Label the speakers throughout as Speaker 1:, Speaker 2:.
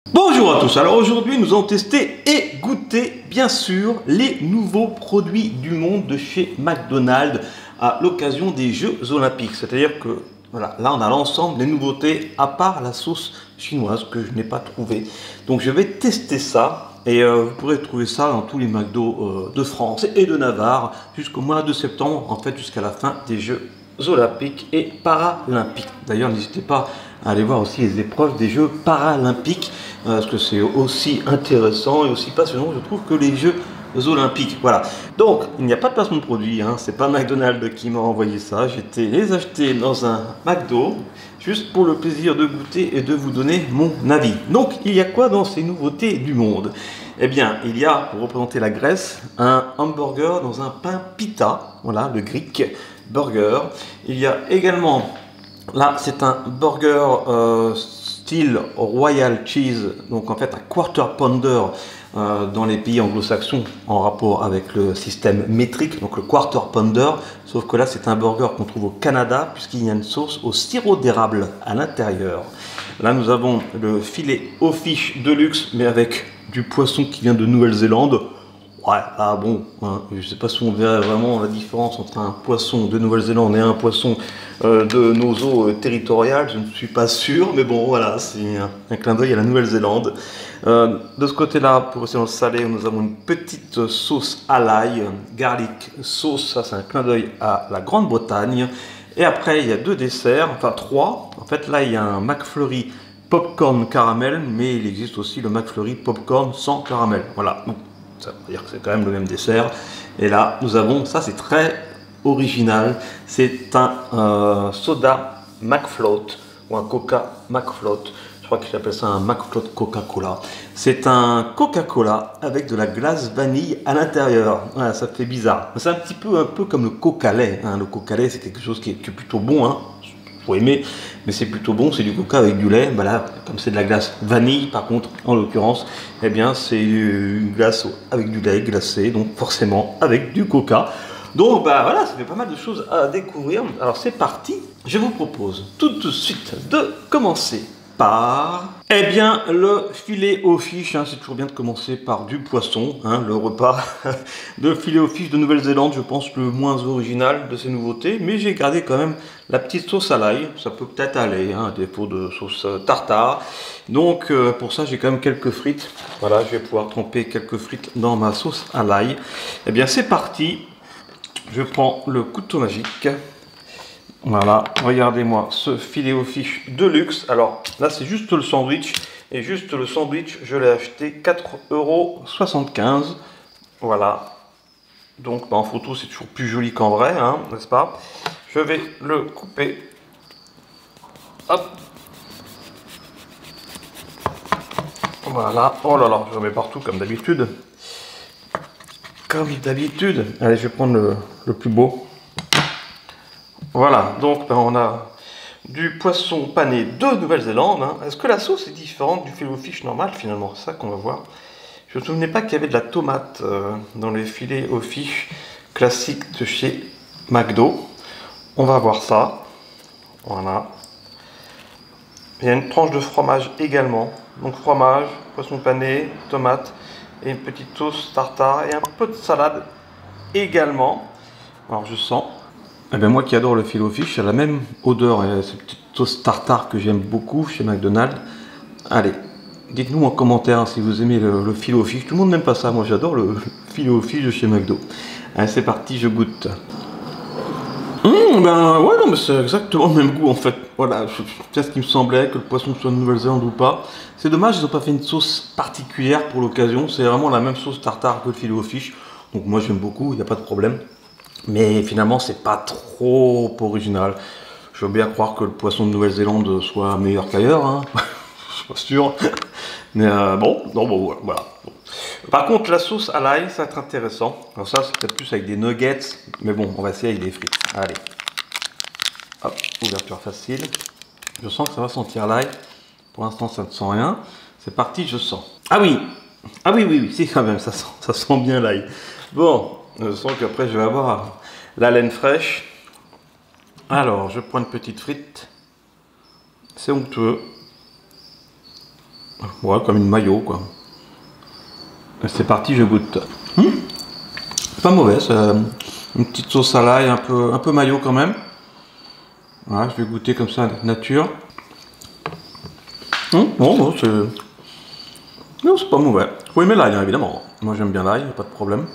Speaker 1: Bonjour à tous, alors aujourd'hui nous allons tester et goûter bien sûr les nouveaux produits du monde de chez McDonald's à l'occasion des Jeux Olympiques. C'est-à-dire que voilà, là on a l'ensemble des nouveautés à part la sauce chinoise que je n'ai pas trouvée. Donc je vais tester ça et vous pourrez trouver ça dans tous les McDo de France et de Navarre jusqu'au mois de septembre, en fait jusqu'à la fin des Jeux Olympiques et Paralympiques. D'ailleurs n'hésitez pas à aller voir aussi les épreuves des Jeux Paralympiques parce que c'est aussi intéressant et aussi passionnant je trouve que les Jeux Olympiques. Voilà, donc il n'y a pas de placement de produit, hein. C'est pas McDonald's qui m'a envoyé ça, j'étais les acheter dans un McDo juste pour le plaisir de goûter et de vous donner mon avis. Donc il y a quoi dans ces nouveautés du monde? Eh bien il y a, pour représenter la Grèce, un hamburger dans un pain pita, voilà le Greek burger. Il y a également, là c'est un burger style Royal Cheese, donc en fait un quarter pounder dans les pays anglo-saxons en rapport avec le système métrique, donc le quarter pounder, sauf que là c'est un burger qu'on trouve au Canada puisqu'il y a une sauce au sirop d'érable à l'intérieur. Là nous avons le filet au fish de luxe mais avec du poisson qui vient de Nouvelle-Zélande. Ouais, ah bon, hein, je ne sais pas si on verrait vraiment la différence entre un poisson de Nouvelle-Zélande et un poisson de nos eaux territoriales, je ne suis pas sûr, mais bon, voilà, c'est un clin d'œil à la Nouvelle-Zélande. De ce côté-là, pour rester dans le salé, nous avons une petite sauce à l'ail, garlic sauce, ça c'est un clin d'œil à la Grande-Bretagne. Et après, il y a deux desserts, enfin trois. En fait, là, il y a un McFlurry popcorn caramel, mais il existe aussi le McFlurry popcorn sans caramel. Voilà. Donc, ça veut dire que c'est quand même le même dessert. Et là, nous avons, ça c'est très original, c'est un soda McFloat ou un Coca McFloat. Je crois qu'il appelle ça un McFloat Coca-Cola. C'est un Coca-Cola avec de la glace vanille à l'intérieur. Voilà, ça fait bizarre. C'est un peu comme le Coca-Lait. Hein. Le Coca-Lait, c'est quelque chose qui est plutôt bon. Hein. Faut aimer, mais c'est plutôt bon, c'est du coca avec du lait. Bah là, comme c'est de la glace vanille, par contre, en l'occurrence, eh bien, c'est une glace avec du lait glacé, donc forcément avec du coca. Donc, bah voilà, ça fait pas mal de choses à découvrir. Alors, c'est parti. Je vous propose tout de suite de commencer par, eh bien, le filet aux fiches. Hein, c'est toujours bien de commencer par du poisson, hein, le repas de filet aux fiches de Nouvelle-Zélande, je pense le moins original de ces nouveautés, mais j'ai gardé quand même la petite sauce à l'ail, ça peut peut-être aller, hein, à défaut de sauce tartare. Donc pour ça j'ai quand même quelques frites. Voilà, je vais pouvoir tremper quelques frites dans ma sauce à l'ail. Eh bien c'est parti, je prends le couteau magique. Voilà, regardez-moi ce filet aux fiches de luxe. Alors là c'est juste le sandwich, et juste le sandwich je l'ai acheté 4,75 €. Voilà, donc bah, en photo c'est toujours plus joli qu'en vrai, hein, n'est-ce pas? Je vais le couper. Hop. Voilà, oh là là, je le mets partout comme d'habitude. Comme d'habitude. Allez, je vais prendre le plus beau. Voilà, donc ben, on a du poisson pané de Nouvelle-Zélande. Hein. Est-ce que la sauce est différente du filet aux fiches normal finalement? C'est ça qu'on va voir. Je ne me souvenais pas qu'il y avait de la tomate dans les filets aux fiches classiques de chez McDo. On va voir ça. Voilà. Il y a une tranche de fromage également. Donc fromage, poisson pané, tomate et une petite sauce tartare et un peu de salade également. Alors je sens. Eh bien moi qui adore le filet aux fiches, il a la même odeur et cette petite sauce tartare que j'aime beaucoup chez McDonald's. Allez, dites-nous en commentaire si vous aimez le filet aux fiches. Tout le monde n'aime pas ça, moi j'adore le filet aux fiches de chez McDo. Allez c'est parti, je goûte. Ben ouais non mais c'est exactement le même goût en fait. Voilà, c'est ce qui me semblait, que le poisson soit de Nouvelle-Zélande ou pas. C'est dommage, ils n'ont pas fait une sauce particulière pour l'occasion. C'est vraiment la même sauce tartare que le filet aux fiches. Donc moi j'aime beaucoup, il n'y a pas de problème. Mais finalement, c'est pas trop original. Je veux bien croire que le poisson de Nouvelle-Zélande soit meilleur qu'ailleurs, hein. Je suis pas sûr. Mais bon, non, bon, voilà. Bon. Par contre, la sauce à l'ail, ça va être intéressant. Alors ça, c'est peut-être plus avec des nuggets. Mais bon, on va essayer avec des frites. Allez. Hop, ouverture facile. Je sens que ça va sentir l'ail. Pour l'instant, ça ne sent rien. C'est parti, je sens. Ah oui. Ah oui, oui, oui, c'est quand même, ça sent bien l'ail. Bon. Je sens qu'après je vais avoir la laine fraîche. Alors, je prends une petite frite. C'est onctueux. Ouais, comme une mayo quoi. C'est parti, je goûte. Pas mauvais, c'est une petite sauce à l'ail, un peu mayo quand même. Voilà, je vais goûter comme ça, nature. Bon, c'est pas mauvais. Faut aimer l'ail, hein, évidemment. Moi j'aime bien l'ail, pas de problème.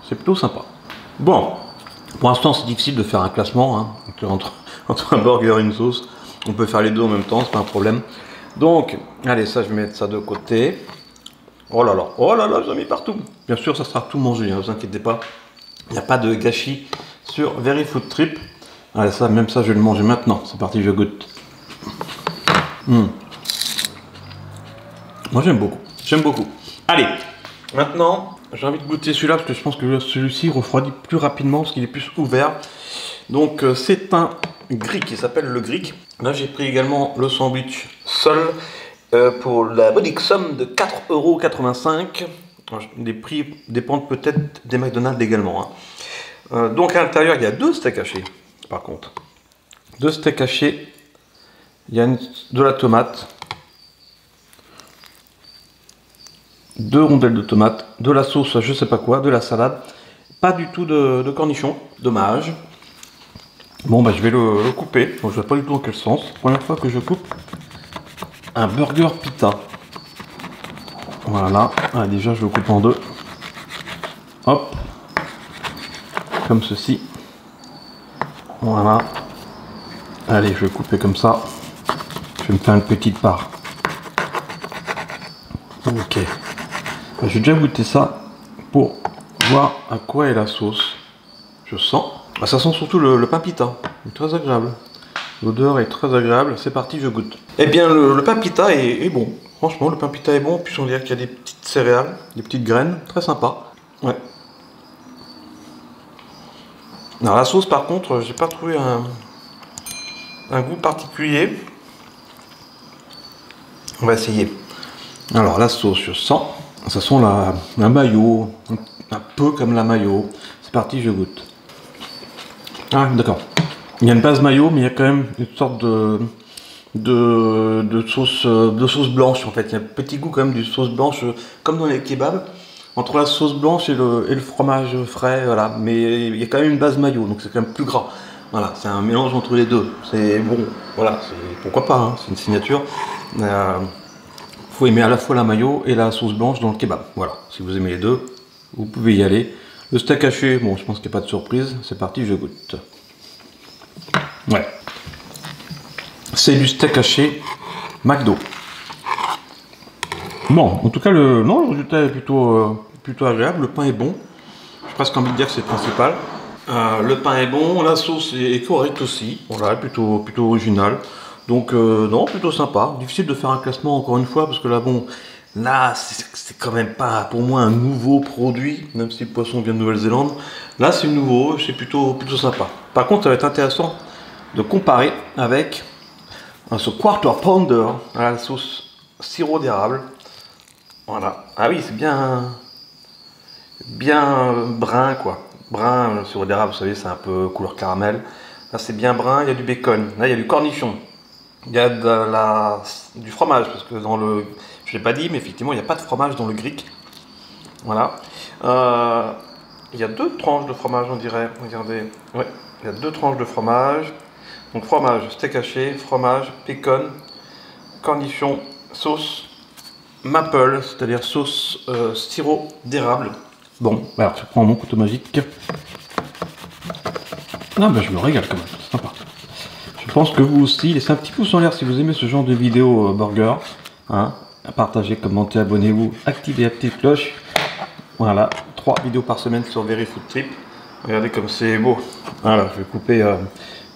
Speaker 1: C'est plutôt sympa. Bon, pour l'instant c'est difficile de faire un classement hein, entre un burger et une sauce. On peut faire les deux en même temps, c'est pas un problème. Donc, allez, ça je vais mettre ça de côté. Oh là là, j'en ai mis partout. Bien sûr, ça sera tout mangé, ne vous inquiétez pas. Il n'y a pas de gâchis sur Very Food Trip. Allez, ça, même ça, je vais le manger maintenant. C'est parti, je goûte. Moi, j'aime beaucoup. Allez, maintenant, j'ai envie de goûter celui-là parce que je pense que celui-ci refroidit plus rapidement parce qu'il est plus ouvert. Donc, c'est un Greek qui s'appelle le Greek. Là, j'ai pris également le sandwich seul pour la modique somme de 4,85 €. Les prix dépendent peut-être des McDonald's également. Hein. Donc, à l'intérieur, il y a 2 steaks hachés, par contre. 2 steaks hachés. Il y a de la tomate. 2 rondelles de tomate, de la sauce, je sais pas quoi, de la salade, pas du tout de cornichons, dommage. Bon bah je vais le couper, bon, je sais pas du tout dans quel sens, première fois que je coupe un burger pita. Voilà, ah, déjà je le coupe en 2, hop, comme ceci, voilà, allez je vais couper comme ça, je vais me faire une petite part. Ok. J'ai déjà goûté ça pour voir à quoi est la sauce. Je sens. Ah, ça sent surtout le pain pita. Très agréable. L'odeur est très agréable. C'est parti, je goûte. Eh bien, le pain pita est bon. Franchement, le pain pita est bon. Puis on dirait qu'il y a des petites céréales, des petites graines. Très sympa. Ouais. Alors la sauce, par contre, j'ai pas trouvé un goût particulier. On va essayer. Alors la sauce, je sens. Ça sent la mayo, un peu comme la mayo. C'est parti, je goûte. Ah, d'accord. Il y a une base mayo, mais il y a quand même une sorte de sauce blanche en fait. Il y a un petit goût quand même de sauce blanche, comme dans les kebabs, entre la sauce blanche et le fromage frais, voilà. Mais il y a quand même une base mayo, donc c'est quand même plus gras. Voilà, c'est un mélange entre les deux. C'est bon, voilà, pourquoi pas, hein, c'est une signature. Faut aimer à la fois la mayo et la sauce blanche dans le kebab. Voilà, si vous aimez les deux, vous pouvez y aller. Le steak haché, bon, je pense qu'il n'y a pas de surprise. C'est parti, je goûte. Ouais. C'est du steak haché McDo. Bon, en tout cas, le résultat est plutôt agréable. Le pain est bon. J'ai presque envie de dire que c'est le principal. Le pain est bon, la sauce est correcte aussi. Voilà, plutôt original. Donc non, plutôt sympa. Difficile de faire un classement encore une fois parce que là bon, là c'est quand même pas pour moi un nouveau produit, même si le poisson vient de Nouvelle-Zélande. Là c'est nouveau, c'est plutôt sympa. Par contre, ça va être intéressant de comparer avec ce Quarter Pounder à la sauce sirop d'érable. Voilà. Ah oui, c'est bien brun quoi. Brun, le sirop d'érable, vous savez, c'est un peu couleur caramel. Là c'est bien brun, il y a du bacon, là il y a du cornichon. Il y a du fromage, parce que dans le... Je ne l'ai pas dit, mais effectivement, il n'y a pas de fromage dans le Greek. Voilà. Il y a 2 tranches de fromage, on dirait. Regardez. Ouais, il y a 2 tranches de fromage. Donc fromage, steak haché, fromage, bacon, cornichon, sauce maple, c'est-à-dire sauce sirop d'érable. Bon, alors je prends mon couteau magique. Ah ben je me régale quand même, c'est sympa. Je pense que vous aussi, laissez un petit pouce en l'air si vous aimez ce genre de vidéo burger. Hein, partagez, commentez, abonnez-vous, activez la petite cloche. Voilà, 3 vidéos par semaine sur Very Food Trip. Regardez comme c'est beau. Voilà, je vais couper,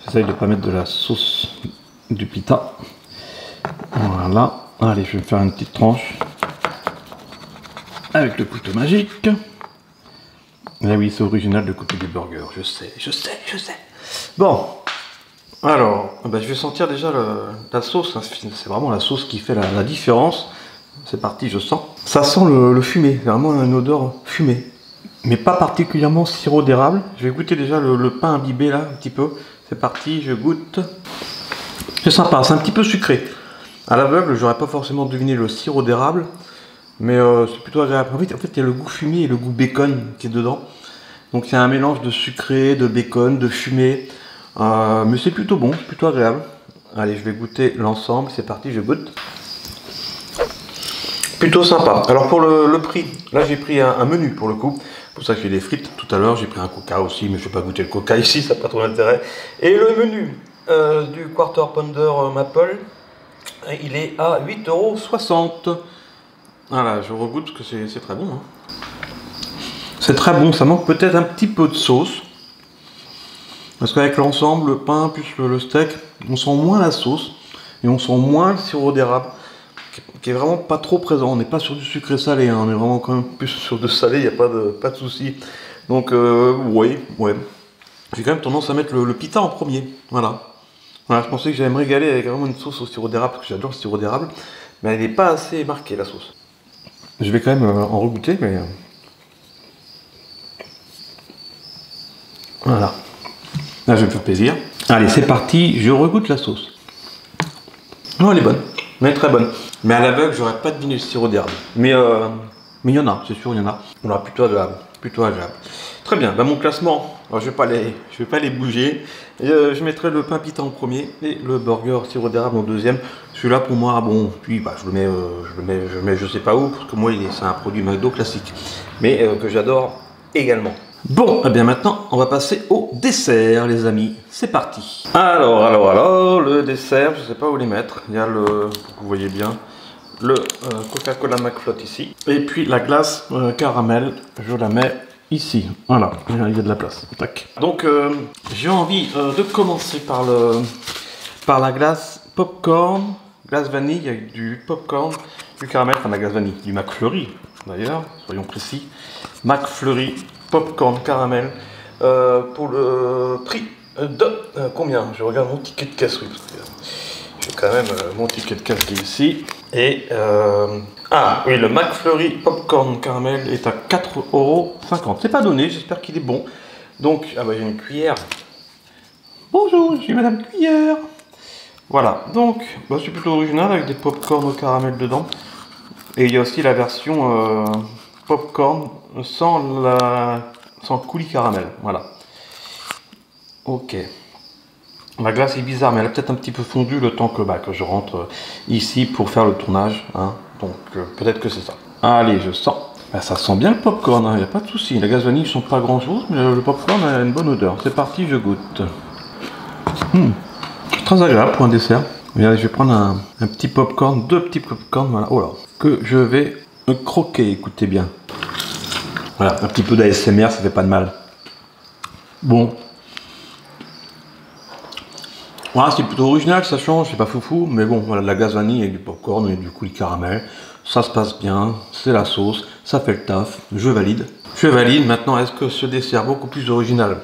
Speaker 1: j'essaye de ne pas mettre de la sauce du pita. Voilà, allez, je vais me faire une petite tranche. Avec le couteau magique. Ah oui, c'est original de couper des burgers, je sais. Bon. Alors, ben, je vais sentir déjà la sauce, c'est vraiment la sauce qui fait la différence. C'est parti, je sens. Ça sent le fumé, vraiment une odeur fumée. Mais pas particulièrement sirop d'érable. Je vais goûter déjà le pain imbibé là, un petit peu. C'est parti, je goûte. C'est sympa, c'est un petit peu sucré. À l'aveugle, j'aurais pas forcément deviné le sirop d'érable, mais c'est plutôt agréable. En fait, il y a le goût fumé et le goût bacon qui est dedans. Donc il y a un mélange de sucré, de bacon, de fumé. Mais c'est plutôt bon, c'est plutôt agréable. Allez, je vais goûter l'ensemble. C'est parti, je goûte. Plutôt sympa. Alors pour le prix, là j'ai pris un menu pour le coup. C'est pour ça que j'ai des frites tout à l'heure. J'ai pris un coca aussi, mais je ne vais pas goûter le coca ici, ça n'a pas trop d'intérêt. Et le menu du Quarter Pounder Maple, il est à 8,60 €. Voilà, je regoute parce que c'est très bon. Hein. C'est très bon, ça manque peut-être un petit peu de sauce. Parce qu'avec l'ensemble, le pain plus le steak, on sent moins la sauce et on sent moins le sirop d'érable qui est vraiment pas trop présent. On n'est pas sur du sucré salé, hein. On est vraiment quand même plus sur du salé, il n'y a pas de souci. Donc ouais. J'ai quand même tendance à mettre le pita en premier. Voilà, je pensais que j'allais me régaler avec vraiment une sauce au sirop d'érable parce que j'adore le sirop d'érable, mais elle n'est pas assez marquée la sauce. Je vais quand même en regoûter, mais voilà. Là, je vais me faire plaisir. Allez, c'est parti, je regoute la sauce. Oh, elle est bonne, elle est très bonne. Mais à l'aveugle, j'aurais pas deviné le sirop d'érable. Mais il y en a, c'est sûr, il y en a. On a plutôt agréable, Très bien, bah, mon classement, alors, je vais pas les bouger. Je mettrai le pain pita en premier et le burger sirop d'érable en deuxième. Celui-là, pour moi, bon, puis bah, je le mets je sais pas où, parce que moi, c'est un produit McDo classique. Mais que j'adore également. Bon, et bien maintenant, on va passer au dessert, les amis. C'est parti. Alors, le dessert, je sais pas où les mettre. Il y a vous voyez bien, le Coca-Cola McFlot ici. Et puis la glace caramel, je la mets ici. Voilà, il y a de la place. Tac. Donc, j'ai envie de commencer par la glace popcorn, glace vanille avec du popcorn, du caramel, enfin la glace vanille, du McFlurry d'ailleurs, soyons précis. McFlurry popcorn caramel pour le prix de combien? Je regarde mon ticket de caisse, oui, parce que j'ai quand même mon ticket de caisse qui est ici. Et oui, le McFlurry popcorn caramel est à 4,50 €. C'est pas donné, j'espère qu'il est bon. Donc, j'ai une cuillère. Bonjour, je suis Madame Cuillère. Voilà, donc c'est plutôt original avec des popcorn au caramel dedans. Et il y a aussi la version popcorn sans coulis caramel. Voilà. Ok. La glace est bizarre, mais elle a peut-être un petit peu fondu le temps que je rentre ici pour faire le tournage. Hein. Donc peut-être que c'est ça. Allez, je sens. Ça sent bien le popcorn, il n'y a pas de souci. La glace vanille ne sont pas grand chose, mais le popcorn a une bonne odeur. C'est parti, je goûte. Très agréable pour un dessert. Regardez, je vais prendre un petit popcorn, 2 petits popcorn, voilà. Oh là, que je vais croquer, écoutez bien. Voilà, un petit peu d'ASMR, ça fait pas de mal. Bon. Voilà, c'est plutôt original, ça change, c'est pas foufou, mais bon, voilà, de la glace vanille avec du popcorn et du coulis caramel, ça se passe bien, c'est la sauce, ça fait le taf, je valide. Je valide, maintenant, est-ce que ce dessert beaucoup plus original,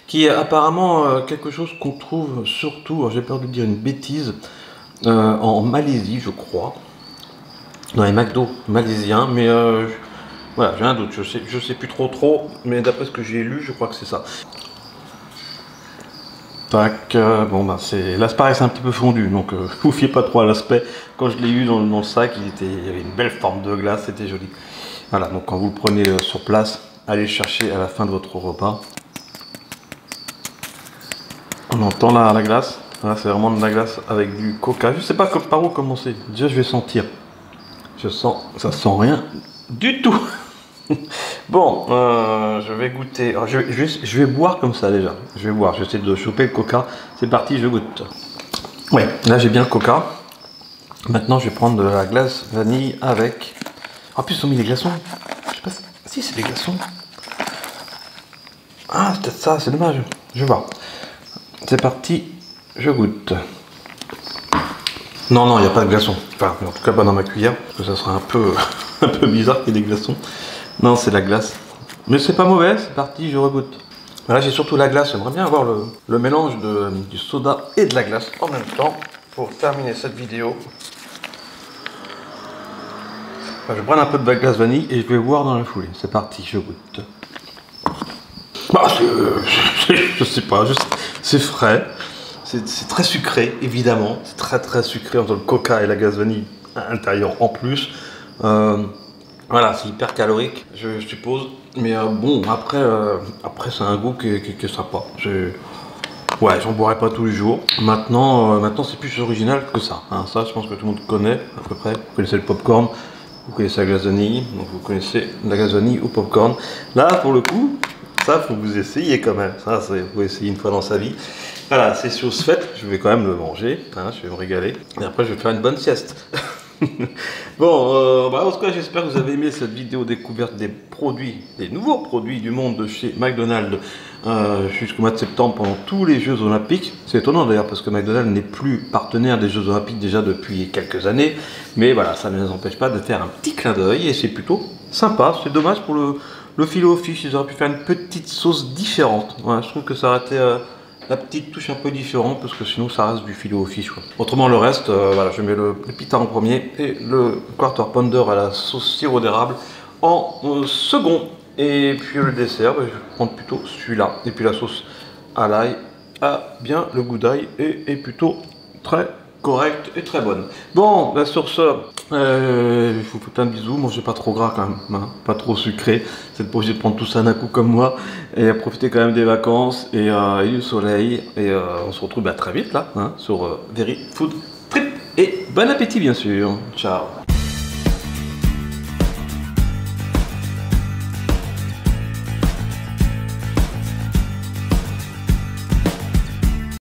Speaker 1: qui est apparemment quelque chose qu'on trouve surtout, j'ai peur de dire une bêtise, en Malaisie, je crois, dans les McDo malaisiens, mais voilà, j'ai un doute, je sais plus trop, mais d'après ce que j'ai lu, je crois que c'est ça. Tac, l'aspect c'est un petit peu fondu, donc vous fiez pas trop à l'aspect. Quand je l'ai eu dans le sac, il y avait une belle forme de glace, c'était joli. Voilà, donc quand vous le prenez sur place, allez le chercher à la fin de votre repas. On entend la glace, voilà, c'est vraiment de la glace avec du coca. Je sais pas par où commencer, déjà je vais sentir. Ça sent rien du tout. Bon, je vais goûter. Alors, je vais boire comme ça déjà. Je vais boire, j'essaie de choper le coca. C'est parti, je goûte. Ouais, là j'ai bien le coca. Maintenant je vais prendre de la glace vanille avec. En plus ils ont mis des glaçons. Je sais pas si c'est des glaçons. Ah, c'est peut-être ça, c'est dommage. Je vais voir. C'est parti, je goûte. Non, il n'y a pas de glaçons. Enfin, en tout cas pas dans ma cuillère, parce que ça sera un peu bizarre qu'il y ait des glaçons. Non, c'est la glace. Mais c'est pas mauvais, c'est parti, je regoute. Là, j'ai surtout la glace. J'aimerais bien avoir le mélange du soda et de la glace en même temps pour terminer cette vidéo. Je vais prendre un peu de glace vanille et je vais boire dans la foulée. C'est parti, je goûte. Je sais pas, c'est frais. c'est très sucré, évidemment. C'est très sucré entre le coca et la glace vanille à l'intérieur en plus. Voilà, c'est hyper calorique, je suppose. Mais bon, après c'est un goût qui est sympa. Ouais, j'en boirai pas tous les jours. Maintenant c'est plus original que ça. Hein. Ça, je pense que tout le monde connaît à peu près. Vous connaissez le popcorn, vous connaissez la glace vanille, donc vous connaissez la glace vanille au popcorn. Là, pour le coup, ça, faut que vous essayiez quand même. Ça, faut essayer une fois dans sa vie. Voilà, c'est chose faite. Je vais quand même le manger. Hein, je vais me régaler. Et après, je vais faire une bonne sieste. Bon, en tout cas, j'espère que vous avez aimé cette vidéo découverte des nouveaux produits du monde de chez McDonald's jusqu'au mois de septembre pendant tous les Jeux Olympiques. C'est étonnant d'ailleurs parce que McDonald's n'est plus partenaire des Jeux Olympiques déjà depuis quelques années. Mais voilà, ça ne les empêche pas de faire un petit clin d'œil et c'est plutôt sympa. C'est dommage pour le filet-o-fish, ils auraient pu faire une petite sauce différente. Ouais, je trouve que ça aurait été la petite touche un peu différente parce que sinon ça reste du filet-o-fish. Autrement le reste, voilà, je mets le pita en premier et le quarter pounder à la sauce sirop d'érable en second. Et puis le dessert, je vais prendre plutôt celui-là. Et puis la sauce à l'ail a bien le goût d'ail et est plutôt très correcte et très bonne. Bon, là, sur ce, je vous fais plein de bisous. Mangez pas trop gras quand même, hein, pas trop sucré. Vous n'êtes pas obligé de prendre tout ça d'un coup comme moi. Et profitez quand même des vacances et du soleil. Et on se retrouve très vite là, hein, sur Very Food Trip. Et bon appétit bien sûr. Ciao.